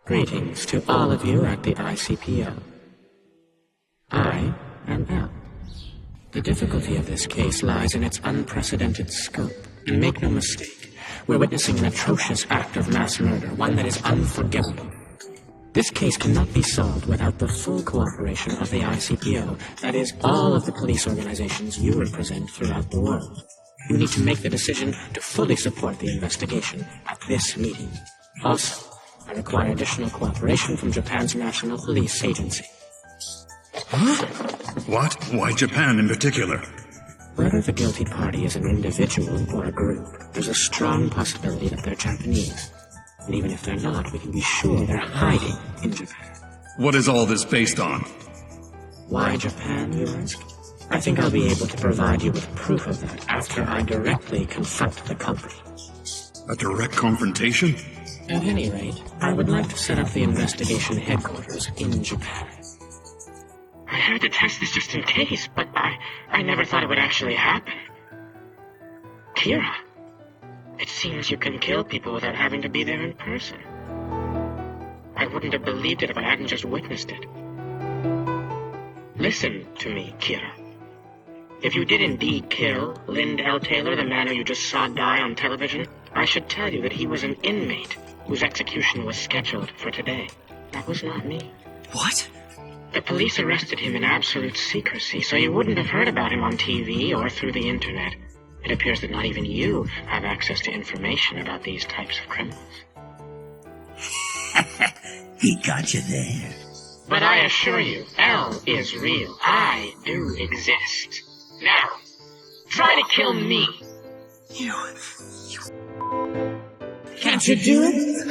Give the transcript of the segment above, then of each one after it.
Greetings to all of you at the ICPO. I am L. The difficulty of this case lies in its unprecedented scope. And make no mistake, we're witnessing an atrocious act of mass murder, one that is unforgivable. This case cannot be solved without the full cooperation of the ICPO, that is, all of the police organizations you represent throughout the world. You need to make the decision to fully support the investigation at this meeting. Also, I require additional cooperation from Japan's National Police Agency. Huh? What? Why Japan in particular? Whether the guilty party is an individual or a group, there's a strong possibility that they're Japanese. And even if they're not, we can be sure they're hiding in Japan. What is all this based on? Why Japan, you ask? I think I'll be able to provide you with proof of that after I directly confront the culprit. A direct confrontation? At any rate, I would like to set up the investigation headquarters in Japan. I had to test this just in case, but I never thought it would actually happen. Kira, it seems you can kill people without having to be there in person. I wouldn't have believed it if I hadn't just witnessed it. Listen to me, Kira. If you did indeed kill Lind L. Taylor, the man who you just saw die on television, I should tell you that he was an inmate whose execution was scheduled for today. That was not me. What? The police arrested him in absolute secrecy, so you wouldn't have heard about him on TV or through the internet. It appears that not even you have access to information about these types of criminals. He got you there. But I assure you, L is real. I do exist. Now, try to kill me. You... Can't you do it?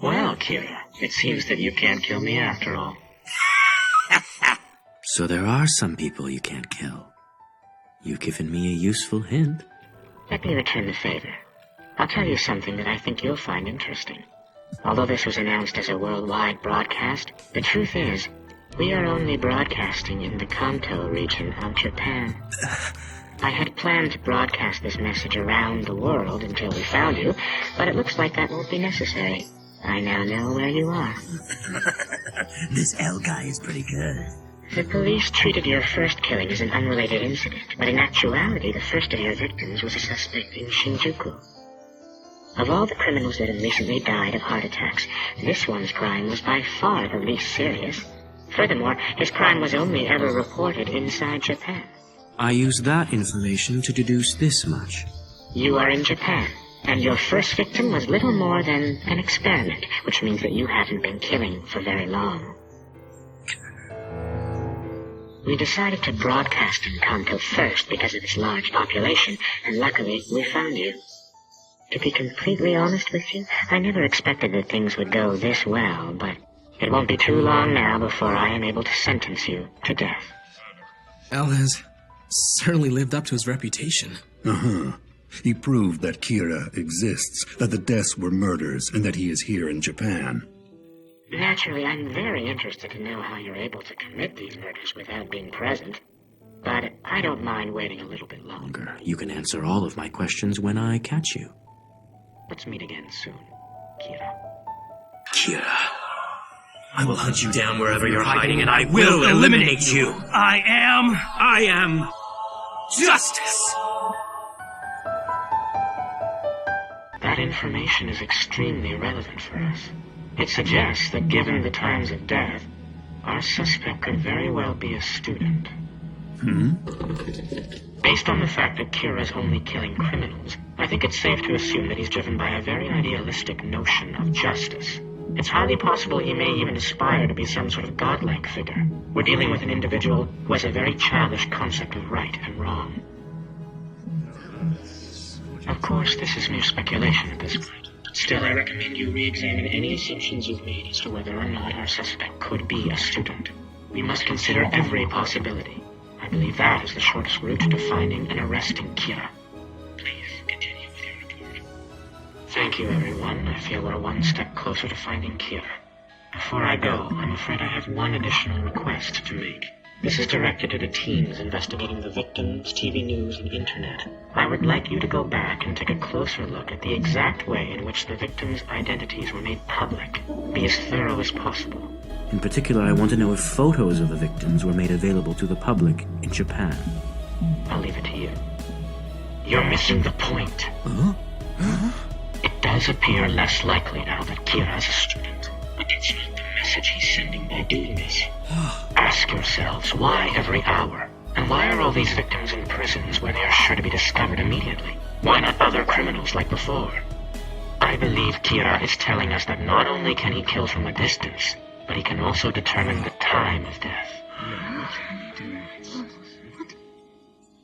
Well, Kira, it seems that you can't kill me after all. So there are some people you can't kill. You've given me a useful hint. Let me return the favor. I'll tell you something that I think you'll find interesting. Although this was announced as a worldwide broadcast, the truth is, we are only broadcasting in the Kanto region of Japan. I had planned to broadcast this message around the world until we found you, but it looks like that won't be necessary. I now know where you are. This L guy is pretty good. The police treated your first killing as an unrelated incident, but in actuality, the first of your victims was a suspect in Shinjuku. Of all the criminals that have recently died of heart attacks, this one's crime was by far the least serious. Furthermore, his crime was only ever reported inside Japan. I use that information to deduce this much. You are in Japan, and your first victim was little more than an experiment, which means that you haven't been killing for very long. We decided to broadcast in Kanto first because of its large population, and luckily we found you. To be completely honest with you, I never expected that things would go this well, but it won't be too long now before I am able to sentence you to death. Al has certainly lived up to his reputation. Uh-huh. He proved that Kira exists, that the deaths were murders, and that he is here in Japan. Naturally, I'm very interested to know how you're able to commit these murders without being present. But I don't mind waiting a little bit longer. You can answer all of my questions when I catch you. Let's meet again soon, Kira. Kira, I will hunt you down wherever you're hiding, and I will eliminate you. I am justice. That information is extremely relevant for us. It suggests that given the times of death, our suspect could very well be a student. Based on the fact that Kira's only killing criminals, I think it's safe to assume that he's driven by a very idealistic notion of justice. It's highly possible he may even aspire to be some sort of godlike figure. We're dealing with an individual who has a very childish concept of right and wrong. Of course, this is mere speculation at this point. Still, I recommend you re-examine any assumptions you've made as to whether or not our suspect could be a student. We must consider every possibility. I believe that is the shortest route to finding and arresting Kira. Please continue with your report. Thank you, everyone. I feel we're one step closer to finding Kira. Before I go, I'm afraid I have one additional request to make. This is directed to the teams investigating the victims, TV news, and internet. I would like you to go back and take a closer look at the exact way in which the victims' identities were made public. Be as thorough as possible. In particular, I want to know if photos of the victims were made available to the public in Japan. I'll leave it to you. You're missing the point. It does appear less likely now that Kira is a student. But that's not the message he's sending by doing this. Ask yourselves, why every hour? And why are all these victims in prisons where they are sure to be discovered immediately? Why not other criminals like before? I believe Kira is telling us that not only can he kill from a distance, but he can also determine the time of death.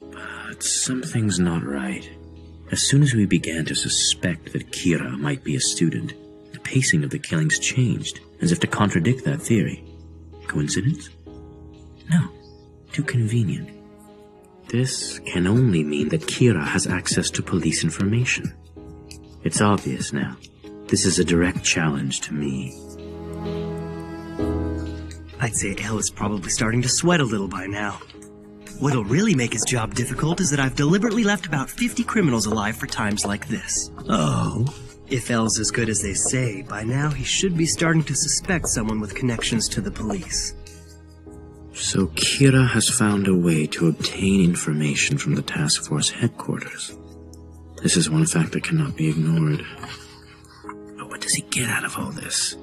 But something's not right. As soon as we began to suspect that Kira might be a student, the pacing of the killings changed, as if to contradict that theory. Coincidence? No. Too convenient. This can only mean that Kira has access to police information. It's obvious now. This is a direct challenge to me. I'd say L is probably starting to sweat a little by now. What'll really make his job difficult is that I've deliberately left about 50 criminals alive for times like this. Oh? If L's as good as they say, by now he should be starting to suspect someone with connections to the police. So Kira has found a way to obtain information from the task force headquarters. This is one fact that cannot be ignored. But what does he get out of all this?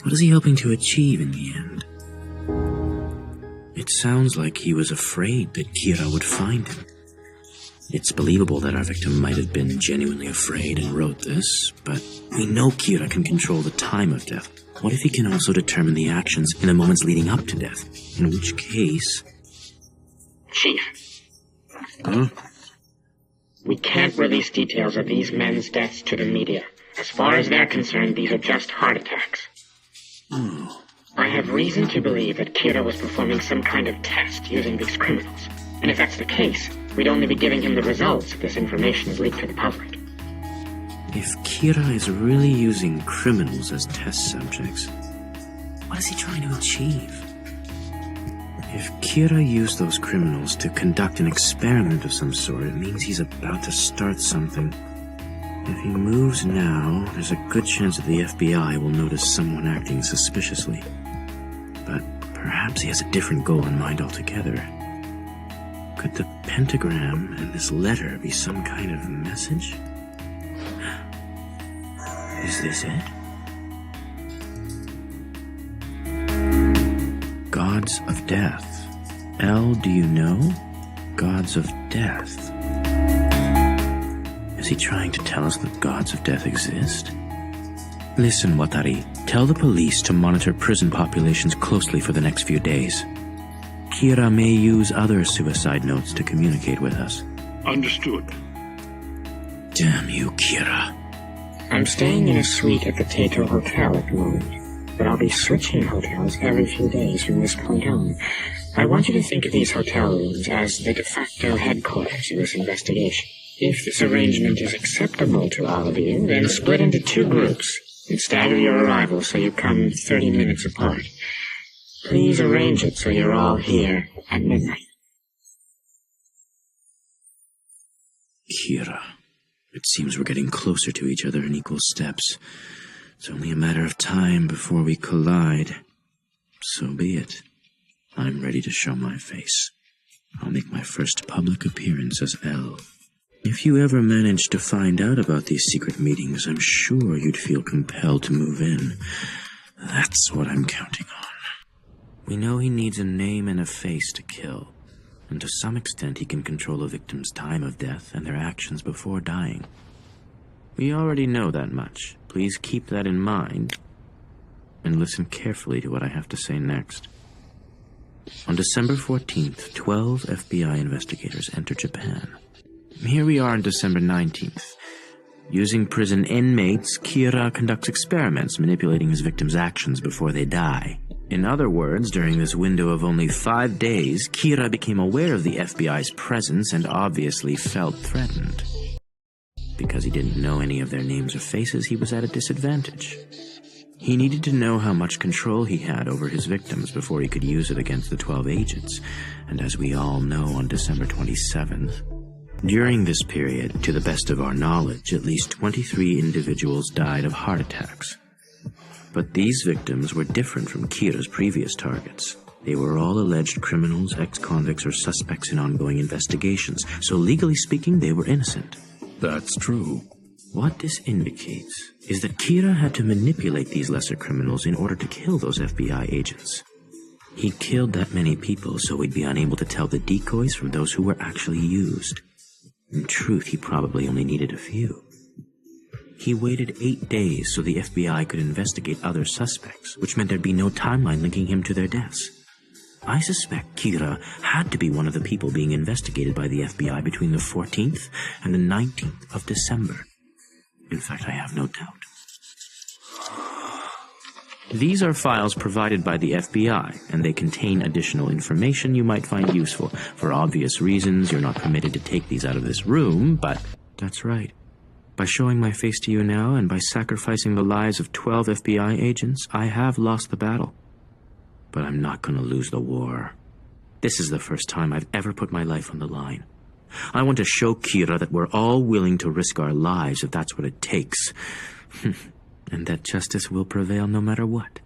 What is he hoping to achieve in the end? It sounds like he was afraid that Kira would find him. It's believable that our victim might have been genuinely afraid and wrote this, but we know Kira can control the time of death. What if he can also determine the actions in the moments leading up to death? In which case... Chief. Huh? We can't release details of these men's deaths to the media. As far as they're concerned, these are just heart attacks. Oh. I have reason to believe that Kira was performing some kind of test using these criminals. And if that's the case, we'd only be giving him the results if this information is leaked to the public. If Kira is really using criminals as test subjects, what is he trying to achieve? If Kira used those criminals to conduct an experiment of some sort, it means he's about to start something. If he moves now, there's a good chance that the FBI will notice someone acting suspiciously. But perhaps he has a different goal in mind altogether. Could the pentagram and this letter be some kind of message? Is this it? Gods of Death. L, do you know? Gods of Death. Is he trying to tell us that gods of death exist? Listen, Watari. Tell the police to monitor prison populations closely for the next few days. Kira may use other suicide notes to communicate with us. Understood. Damn you, Kira. I'm staying in a suite at the Tato Hotel at the moment, but I'll be switching hotels every few days from this point on. I want you to think of these hotel rooms as the de facto headquarters of this investigation. If this arrangement is acceptable to all of you, then split into 2 groups and stagger your arrival so you come 30 minutes apart. Please arrange it so you're all here at midnight. Kira. It seems we're getting closer to each other in equal steps. It's only a matter of time before we collide. So be it. I'm ready to show my face. I'll make my first public appearance as L. If you ever managed to find out about these secret meetings, I'm sure you'd feel compelled to move in. That's what I'm counting on. We know he needs a name and a face to kill, and to some extent he can control a victim's time of death and their actions before dying. We already know that much. Please keep that in mind, and listen carefully to what I have to say next. On December 14th, 12 FBI investigators enter Japan. Here we are on December 19th. Using prison inmates, Kira conducts experiments manipulating his victims' actions before they die. In other words, during this window of only 5 days, Kira became aware of the FBI's presence and obviously felt threatened. Because he didn't know any of their names or faces, he was at a disadvantage. He needed to know how much control he had over his victims before he could use it against the 12 agents, and as we all know, on December 27th, during this period, to the best of our knowledge, at least 23 individuals died of heart attacks. But these victims were different from Kira's previous targets. They were all alleged criminals, ex-convicts, or suspects in ongoing investigations, so legally speaking, they were innocent. That's true. What this indicates is that Kira had to manipulate these lesser criminals in order to kill those FBI agents. He killed that many people so he'd be unable to tell the decoys from those who were actually used. In truth, he probably only needed a few. He waited 8 days so the FBI could investigate other suspects, which meant there'd be no timeline linking him to their deaths. I suspect Kira had to be one of the people being investigated by the FBI between the 14th and the 19th of December. In fact, I have no doubt. These are files provided by the FBI, and they contain additional information you might find useful. For obvious reasons, you're not permitted to take these out of this room, but that's right. By showing my face to you now, and by sacrificing the lives of 12 FBI agents, I have lost the battle. But I'm not going to lose the war. This is the first time I've ever put my life on the line. I want to show Kira that we're all willing to risk our lives if that's what it takes. And that justice will prevail no matter what.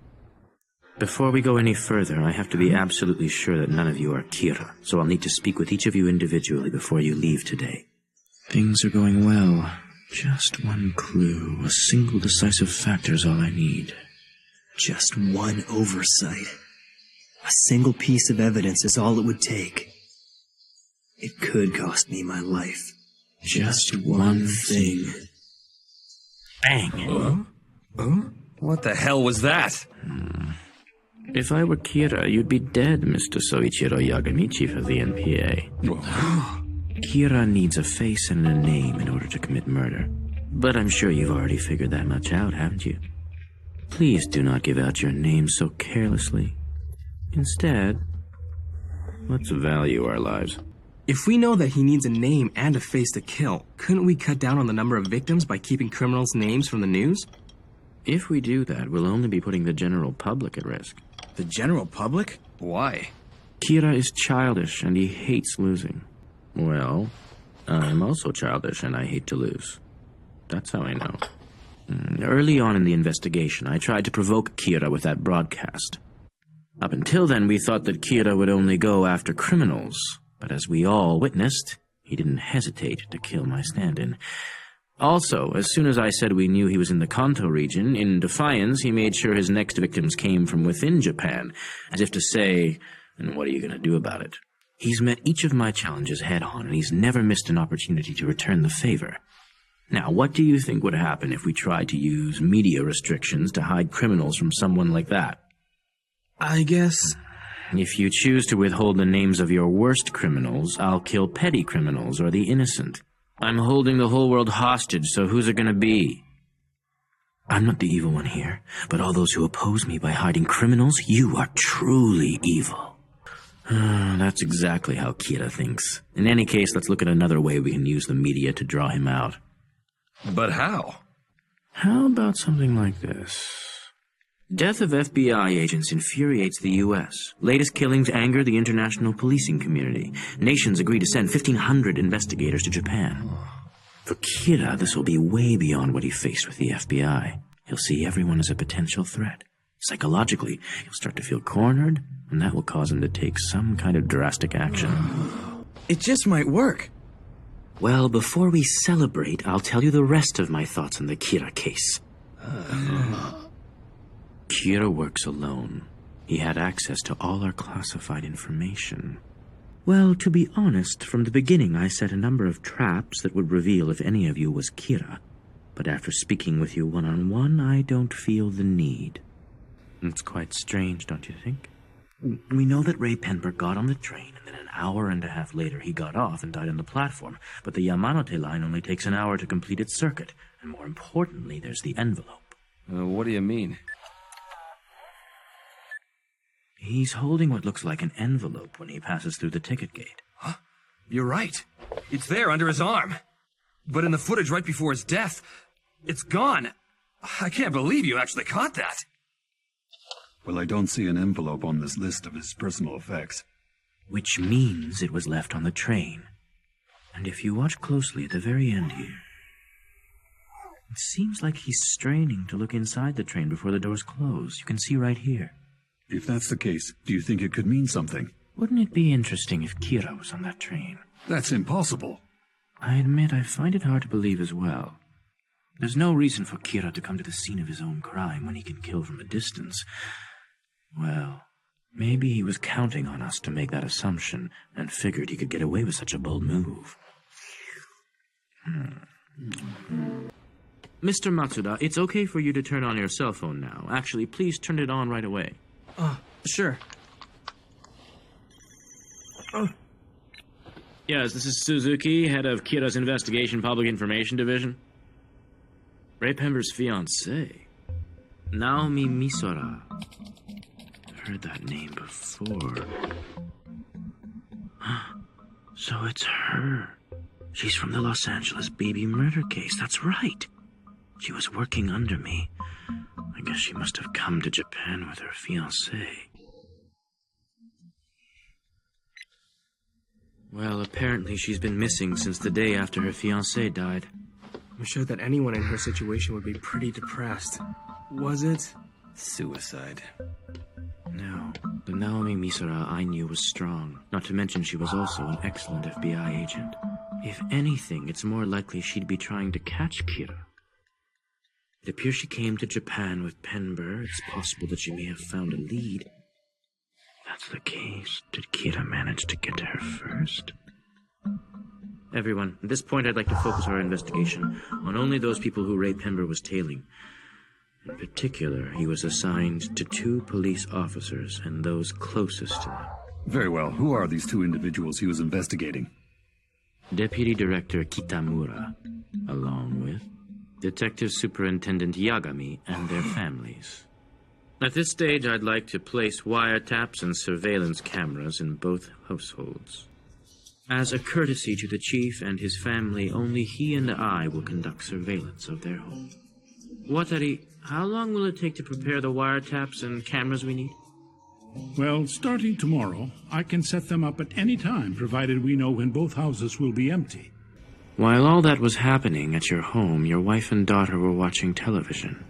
Before we go any further, I have to be absolutely sure that none of you are Kira, so I'll need to speak with each of you individually before you leave today. Things are going well. Just one clue, a single decisive factor is all I need. Just one oversight. A single piece of evidence is all it would take. It could cost me my life. Just one thing. Bang! What the hell was that? If I were Kira, you'd be dead, Mr. Soichiro Yagami, chief of the NPA. Kira needs a face and a name in order to commit murder. But I'm sure you've already figured that much out, haven't you? Please do not give out your name so carelessly. Instead, let's value our lives. If we know that he needs a name and a face to kill, couldn't we cut down on the number of victims by keeping criminals' names from the news? If we do that, we'll only be putting the general public at risk. The general public? Why? Kira is childish and he hates losing. Well, I'm also childish and I hate to lose. That's how I know. Early on in the investigation, I tried to provoke Kira with that broadcast. Up until then, we thought that Kira would only go after criminals, but as we all witnessed, he didn't hesitate to kill my stand-in. Also, as soon as I said we knew he was in the Kanto region, in defiance, he made sure his next victims came from within Japan, as if to say, and what are you going to do about it? He's met each of my challenges head-on, and he's never missed an opportunity to return the favor. Now, what do you think would happen if we tried to use media restrictions to hide criminals from someone like that? I guess... If you choose to withhold the names of your worst criminals, I'll kill petty criminals or the innocent. I'm holding the whole world hostage, so who's it gonna be? I'm not the evil one here, but all those who oppose me by hiding criminals, you are truly evil. That's exactly how Kira thinks. In any case, let's look at another way we can use the media to draw him out. But how? How about something like this? Death of FBI agents infuriates the U.S. Latest killings anger the international policing community. Nations agree to send 1,500 investigators to Japan. For Kira, this will be way beyond what he faced with the FBI. He'll see everyone as a potential threat. Psychologically, he'll start to feel cornered, and that will cause him to take some kind of drastic action. It just might work. Well, before we celebrate, I'll tell you the rest of my thoughts on the Kira case. Kira works alone. He had access to all our classified information. Well, to be honest, from the beginning I set a number of traps that would reveal if any of you was Kira. But after speaking with you one-on-one, I don't feel the need. It's quite strange, don't you think? We know that Ray Penberg got on the train, and then an hour and a half later he got off and died on the platform. But the Yamanote line only takes an hour to complete its circuit. And more importantly, there's the envelope. What do you mean? He's holding what looks like an envelope when he passes through the ticket gate. Huh? You're right. It's there under his arm. But in the footage right before his death, it's gone. I can't believe you actually caught that. Well, I don't see an envelope on this list of his personal effects. Which means it was left on the train. And if you watch closely at the very end here, it seems like he's straining to look inside the train before the doors close. You can see right here. If that's the case, do you think it could mean something? Wouldn't it be interesting if Kira was on that train? That's impossible. I admit I find it hard to believe as well. There's no reason for Kira to come to the scene of his own crime when he can kill from a distance. Well, maybe he was counting on us to make that assumption and figured he could get away with such a bold move. Mr. Matsuda, it's okay for you to turn on your cell phone now. Actually, please turn it on right away. Sure. Yes, this is Suzuki, head of Kira's Investigation Public Information Division. Ray Pember's fiancée, Naomi Misora. I've heard that name before. So it's her. She's from the Los Angeles baby murder case. That's right. She was working under me. I guess she must have come to Japan with her fiancé. Well, apparently she's been missing since the day after her fiancé died. I'm sure that anyone in her situation would be pretty depressed. Was it suicide? No. The Naomi Misora I knew was strong. Not to mention she was also an excellent FBI agent. If anything, it's more likely she'd be trying to catch Kira. It appears she came to Japan with Penber. It's possible that she may have found a lead. If that's the case, did Kira manage to get to her first? Everyone, at this point I'd like to focus our investigation on only those people who Ray Pember was tailing. In particular, he was assigned to 2 police officers and those closest to him. Very well. Who are these 2 individuals he was investigating? Deputy Director Kitamura, along with Detective Superintendent Yagami and their families. At this stage, I'd like to place wiretaps and surveillance cameras in both households. As a courtesy to the chief and his family, only he and I will conduct surveillance of their home. Watari, how long will it take to prepare the wiretaps and cameras we need? Well, starting tomorrow, I can set them up at any time, provided we know when both houses will be empty. While all that was happening at your home, your wife and daughter were watching television.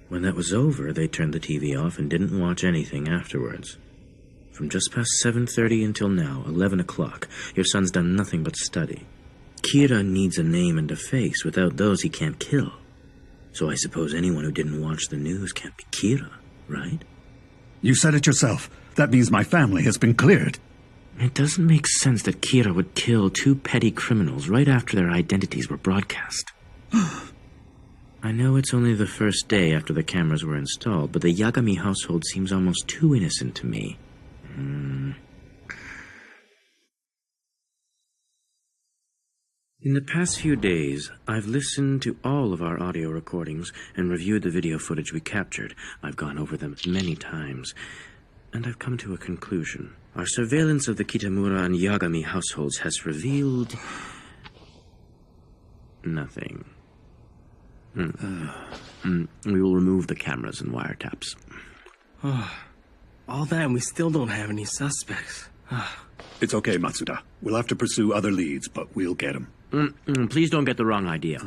When that was over, they turned the TV off and didn't watch anything afterwards. From just past 7:30 until now, 11 o'clock, your son's done nothing but study. Kira needs a name and a face. Without those, he can't kill. So I suppose anyone who didn't watch the news can't be Kira, right? You said it yourself. That means my family has been cleared. It doesn't make sense that Kira would kill 2 petty criminals right after their identities were broadcast. I know it's only the first day after the cameras were installed, but the Yagami household seems almost too innocent to me. In the past few days, I've listened to all of our audio recordings and reviewed the video footage we captured. I've gone over them many times, and I've come to a conclusion. Our surveillance of the Kitamura and Yagami households has revealed nothing. We will remove the cameras and wiretaps. All that and we still don't have any suspects. It's okay, Matsuda. We'll have to pursue other leads, but we'll get them. Please don't get the wrong idea.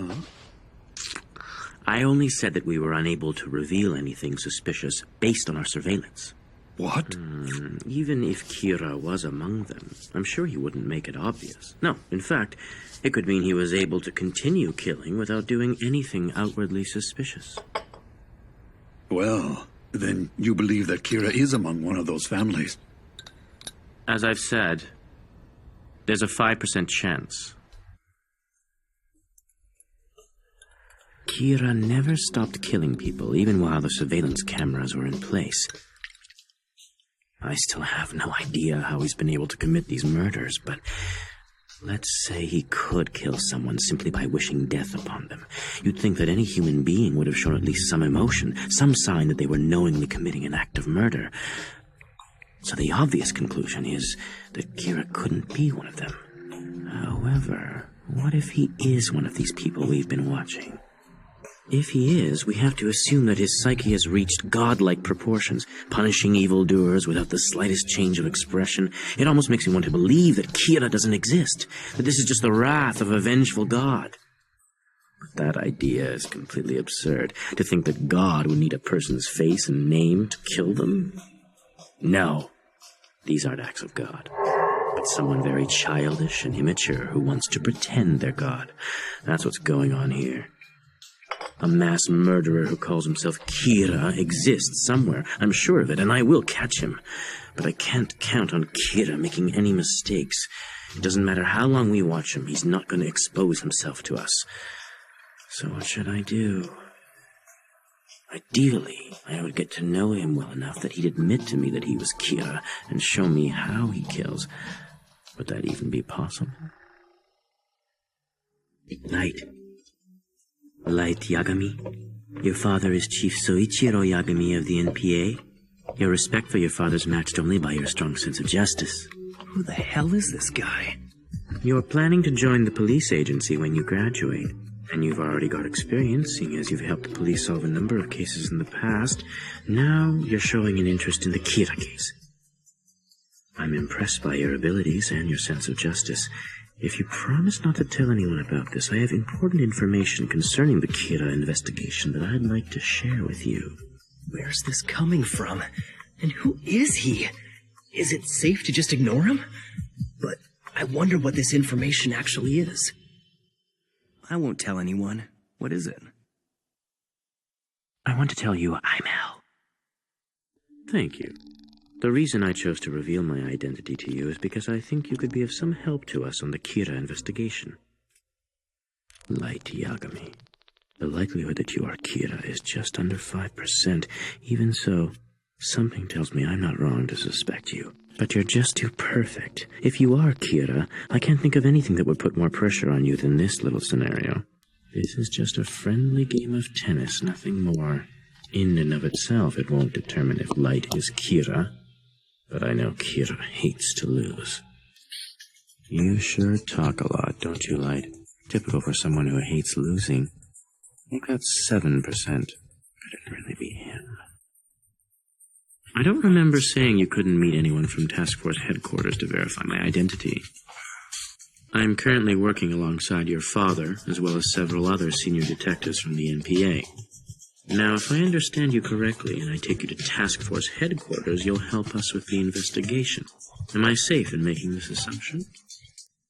I only said that we were unable to reveal anything suspicious based on our surveillance. What? Even if Kira was among them, I'm sure he wouldn't make it obvious. No, in fact, it could mean he was able to continue killing without doing anything outwardly suspicious. Well, then you believe that Kira is among one of those families? As I've said, there's a 5% chance. Kira never stopped killing people, even while the surveillance cameras were in place. I still have no idea how he's been able to commit these murders, but let's say he could kill someone simply by wishing death upon them. You'd think that any human being would have shown at least some emotion, some sign that they were knowingly committing an act of murder. So the obvious conclusion is that Kira couldn't be one of them. However, what if he is one of these people we've been watching? If he is, we have to assume that his psyche has reached godlike proportions, punishing evildoers without the slightest change of expression. It almost makes me want to believe that Kira doesn't exist, that this is just the wrath of a vengeful god. But that idea is completely absurd. To think that God would need a person's face and name to kill them? No, these aren't acts of God, but someone very childish and immature who wants to pretend they're God. That's what's going on here. A mass murderer who calls himself Kira exists somewhere. I'm sure of it, and I will catch him. But I can't count on Kira making any mistakes. It doesn't matter how long we watch him, he's not going to expose himself to us. So what should I do? Ideally, I would get to know him well enough that he'd admit to me that he was Kira and show me how he kills. Would that even be possible? Light Yagami. Your father is Chief Soichiro Yagami of the NPA. Your respect for your father's matched only by your strong sense of justice. Who the hell is this guy? You're planning to join the police agency when you graduate, and you've already got experience, seeing as you've helped the police solve a number of cases in the past. Now you're showing an interest in the Kira case. I'm impressed by your abilities and your sense of justice. If you promise not to tell anyone about this, I have important information concerning the Kira investigation that I'd like to share with you. Where's this coming from? And who is he? Is it safe to just ignore him? But I wonder what this information actually is. I won't tell anyone. What is it? I want to tell you I'm Hell. Thank you. The reason I chose to reveal my identity to you is because I think you could be of some help to us on the Kira investigation. Light Yagami. The likelihood that you are Kira is just under 5%. Even so, something tells me I'm not wrong to suspect you. But you're just too perfect. If you are Kira, I can't think of anything that would put more pressure on you than this little scenario. This is just a friendly game of tennis, nothing more. In and of itself, it won't determine if Light is Kira. But I know Kira hates to lose. You sure talk a lot, don't you, Light? Typical for someone who hates losing. I think that's 7%. Could it really be him? I don't remember saying you couldn't meet anyone from Task Force headquarters to verify my identity. I'm currently working alongside your father, as well as several other senior detectives from the NPA. Now, if I understand you correctly, and I take you to Task Force headquarters, you'll help us with the investigation. Am I safe in making this assumption?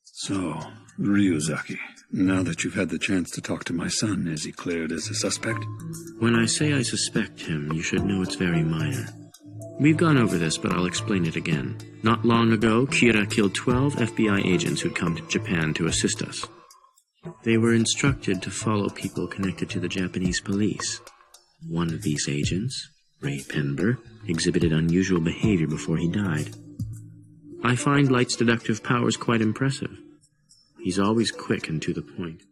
So, Ryuzaki, now that you've had the chance to talk to my son, is he cleared as a suspect? When I say I suspect him, you should know it's very minor. We've gone over this, but I'll explain it again. Not long ago, Kira killed 12 FBI agents who'd come to Japan to assist us. They were instructed to follow people connected to the Japanese police. One of these agents, Ray Penber, exhibited unusual behavior before he died. I find Light's deductive powers quite impressive. He's always quick and to the point.